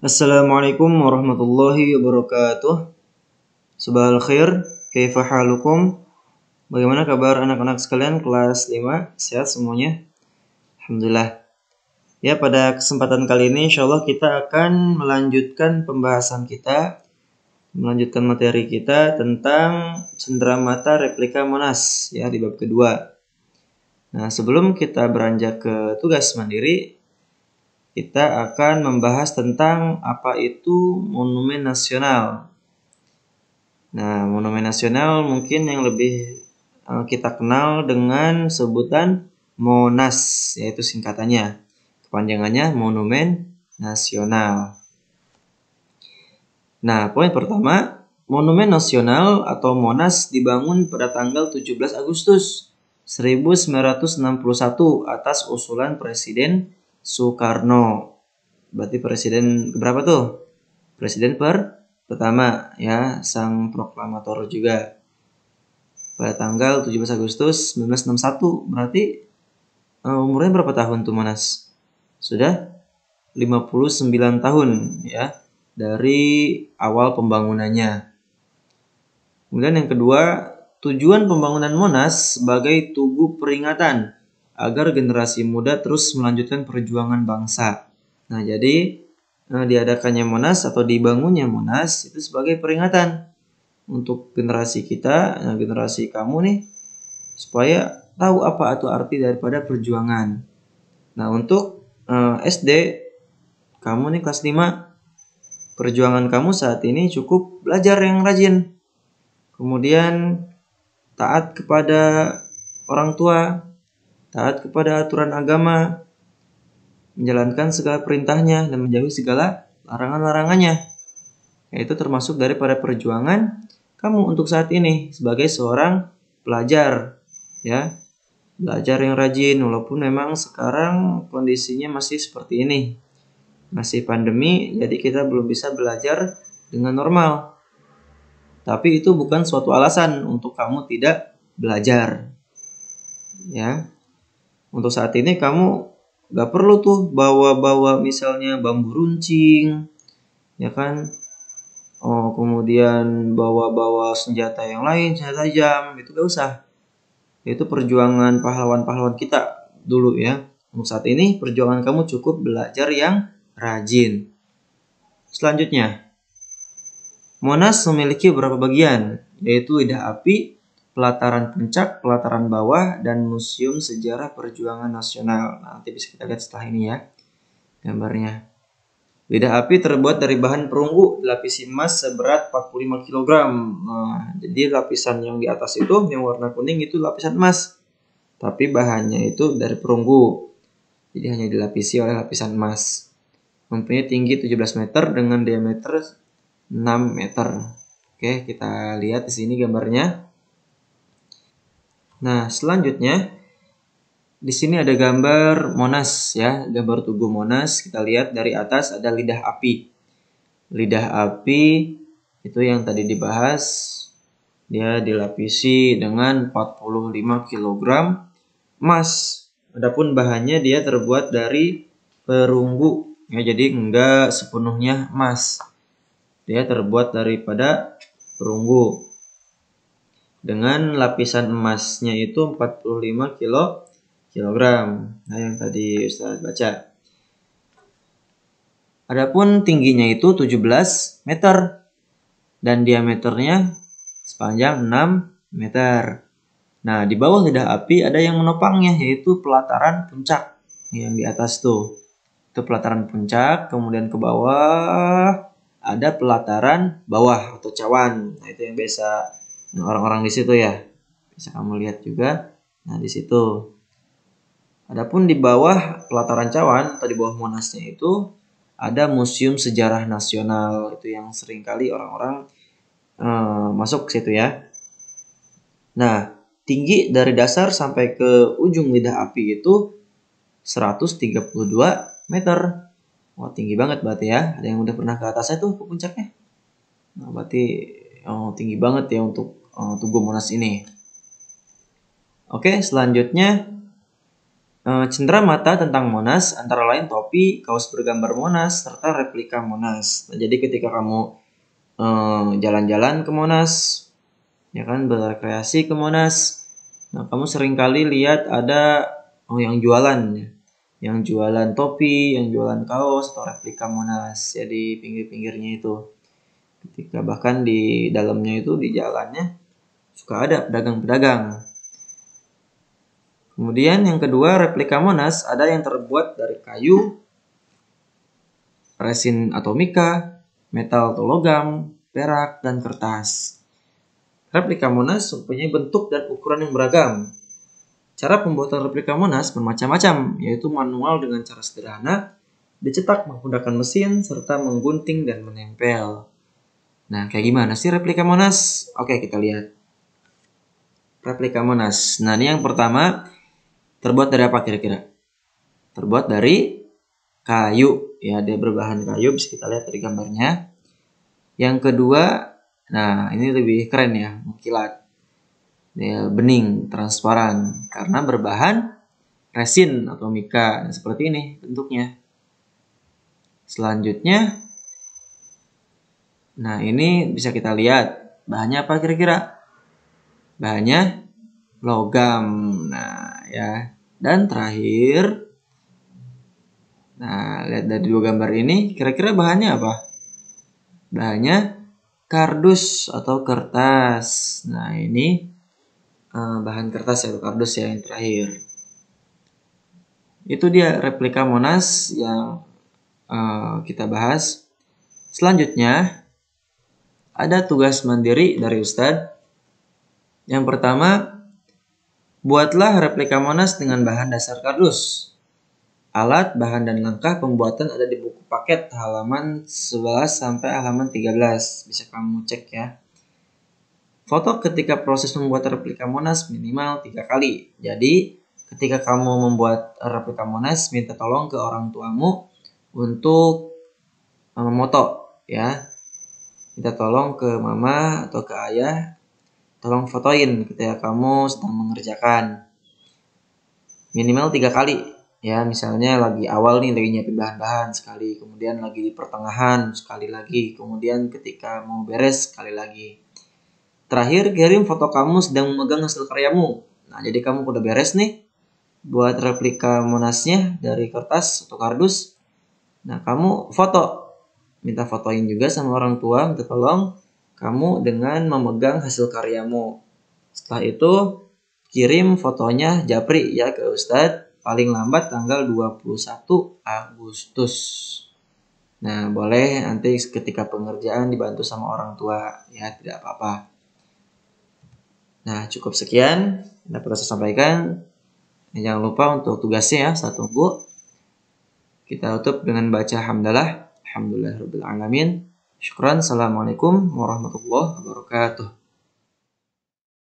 Assalamualaikum warahmatullahi wabarakatuh. Subahal khair, kaifa halukum? Bagaimana kabar anak-anak sekalian kelas 5? Sehat semuanya? Alhamdulillah. Ya, pada kesempatan kali ini insyaallah kita akan melanjutkan pembahasan kita, melanjutkan materi kita tentang cenderamata replika Monas ya di bab kedua. Nah, sebelum kita beranjak ke tugas mandiri, kita akan membahas tentang apa itu monumen nasional. Nah, monumen nasional mungkin yang lebih kita kenal dengan sebutan Monas, yaitu singkatannya. Kepanjangannya Monumen Nasional. Nah, poin pertama, Monumen Nasional atau Monas dibangun pada tanggal 17 Agustus 1961 atas usulan Presiden Soekarno. Berarti presiden berapa tuh? Presiden pertama ya, sang proklamator juga. Pada tanggal 17 Agustus 1961. Berarti umurnya berapa tahun tuh Monas? Sudah 59 tahun ya dari awal pembangunannya. Kemudian yang kedua, tujuan pembangunan Monas sebagai tugu peringatan agar generasi muda terus melanjutkan perjuangan bangsa. Nah, jadi diadakannya Monas atau dibangunnya Monas itu sebagai peringatan untuk generasi kita, generasi kamu nih, supaya tahu apa itu arti daripada perjuangan. Nah, untuk SD, kamu nih kelas 5, perjuangan kamu saat ini cukup belajar yang rajin. Kemudian taat kepada orang tua, taat kepada aturan agama, menjalankan segala perintahnya dan menjauhi segala larangan-larangannya. Itu termasuk daripada perjuangan kamu untuk saat ini sebagai seorang pelajar, ya. Belajar yang rajin walaupun memang sekarang kondisinya masih seperti ini. Masih pandemi, jadi kita belum bisa belajar dengan normal. Tapi itu bukan suatu alasan untuk kamu tidak belajar. Ya. Untuk saat ini kamu gak perlu tuh bawa-bawa misalnya bambu runcing, ya kan? Oh, kemudian bawa-bawa senjata yang lain, senjata tajam, itu gak usah. Itu perjuangan pahlawan-pahlawan kita dulu ya. Untuk saat ini perjuangan kamu cukup belajar yang rajin. Selanjutnya, Monas memiliki beberapa bagian, yaitu lidah api, pelataran puncak, pelataran bawah, dan museum sejarah perjuangan nasional. Nanti bisa kita lihat setelah ini ya gambarnya. Lidah api terbuat dari bahan perunggu dilapisi emas seberat 45 kg. Nah, jadi lapisan yang di atas itu yang warna kuning itu lapisan emas. Tapi bahannya itu dari perunggu. Jadi hanya dilapisi oleh lapisan emas. Mempunyai tinggi 17 meter dengan diameter 6 meter. Oke, kita lihat di sini gambarnya. Nah, selanjutnya di sini ada gambar Monas ya, gambar tugu Monas. Kita lihat dari atas ada lidah api. Lidah api itu yang tadi dibahas, dia dilapisi dengan 45 kg emas. Adapun bahannya dia terbuat dari perunggu ya, jadi enggak sepenuhnya emas. Dia terbuat daripada perunggu dengan lapisan emasnya itu 45 kilogram. Nah, yang tadi Ustaz baca. Adapun tingginya itu 17 meter dan diameternya sepanjang 6 meter. Nah, di bawah lidah api ada yang menopangnya, yaitu pelataran puncak yang di atas tuh. Itu pelataran puncak, kemudian ke bawah ada pelataran bawah atau cawan. Nah, itu yang biasa orang-orang di situ ya. Bisa kamu lihat juga. Nah, di situ. Adapun di bawah pelataran cawan atau di bawah Monasnya itu ada Museum Sejarah Nasional. Itu yang sering kali orang-orang masuk ke situ ya. Nah, tinggi dari dasar sampai ke ujung lidah api itu 132 meter. Wah, tinggi banget berarti ya. Ada yang udah pernah ke atasnya tuh, ke puncaknya. Nah, berarti tinggi banget ya untuk Tugu Monas ini. Oke, selanjutnya Cendera mata tentang Monas antara lain topi, kaos bergambar Monas, serta replika Monas. Nah, jadi ketika kamu jalan-jalan ke Monas, ya kan, berkreasi ke Monas, nah kamu seringkali lihat ada yang jualan, ya, yang jualan topi, yang jualan kaos atau replika Monas, ya di pinggir-pinggirnya itu. Ketika bahkan di dalamnya itu, di jalannya suka ada pedagang-pedagang. Kemudian yang kedua, replika Monas ada yang terbuat dari kayu, resin atau mika, metal atau logam, perak, dan kertas. Replika Monas mempunyai bentuk dan ukuran yang beragam. Cara pembuatan replika Monas bermacam-macam, yaitu manual dengan cara sederhana, dicetak menggunakan mesin, serta menggunting dan menempel. Nah, kayak gimana sih replika Monas? Oke, kita lihat. Replika Monas. Nah, ini yang pertama, terbuat dari apa kira-kira? Terbuat dari kayu, ya, dia berbahan kayu, bisa kita lihat dari gambarnya. Yang kedua, nah ini lebih keren ya, mengkilat. Dia bening, transparan, karena berbahan resin atau mika. Nah, seperti ini bentuknya. Selanjutnya, nah ini bisa kita lihat, bahannya apa kira-kira? Bahannya logam. Nah, ya. Dan terakhir, nah, lihat dari dua gambar ini, kira-kira bahannya apa? Bahannya kardus atau kertas. Nah, ini bahan kertas atau kardus ya yang terakhir. Itu dia replika Monas yang kita bahas. Selanjutnya, ada tugas mandiri dari Ustadz. Yang pertama, buatlah replika Monas dengan bahan dasar kardus. Alat, bahan, dan langkah pembuatan ada di buku paket halaman 11 sampai halaman 13. Bisa kamu cek ya. Foto ketika proses membuat replika Monas minimal 3 kali. Jadi, ketika kamu membuat replika Monas, minta tolong ke orang tuamu untuk memoto ya. Minta tolong ke mama atau ke ayah, tolong fotoin ketika kamu sedang mengerjakan. Minimal 3 kali. Ya, misalnya lagi awal nih, lagi nyiapin bahan-bahan sekali, kemudian lagi di pertengahan sekali lagi, kemudian ketika mau beres sekali lagi. Terakhir, kirim foto kamu sedang memegang hasil karyamu. Nah, jadi kamu udah beres nih buat replika Monasnya dari kertas atau kardus. Nah, kamu foto. Minta fotoin juga sama orang tua, minta tolong kamu dengan memegang hasil karyamu. Setelah itu, kirim fotonya japri ya ke Ustadz. Paling lambat tanggal 21 Agustus. Nah, boleh nanti ketika pengerjaan dibantu sama orang tua. Ya, tidak apa-apa. Nah, cukup sekian dapat saya sampaikan. Jangan lupa untuk tugasnya ya, saya tunggu. Kita tutup dengan baca hamdalah. Alhamdulillahirabbil alamin. Syukran. Assalamualaikum warahmatullahi wabarakatuh.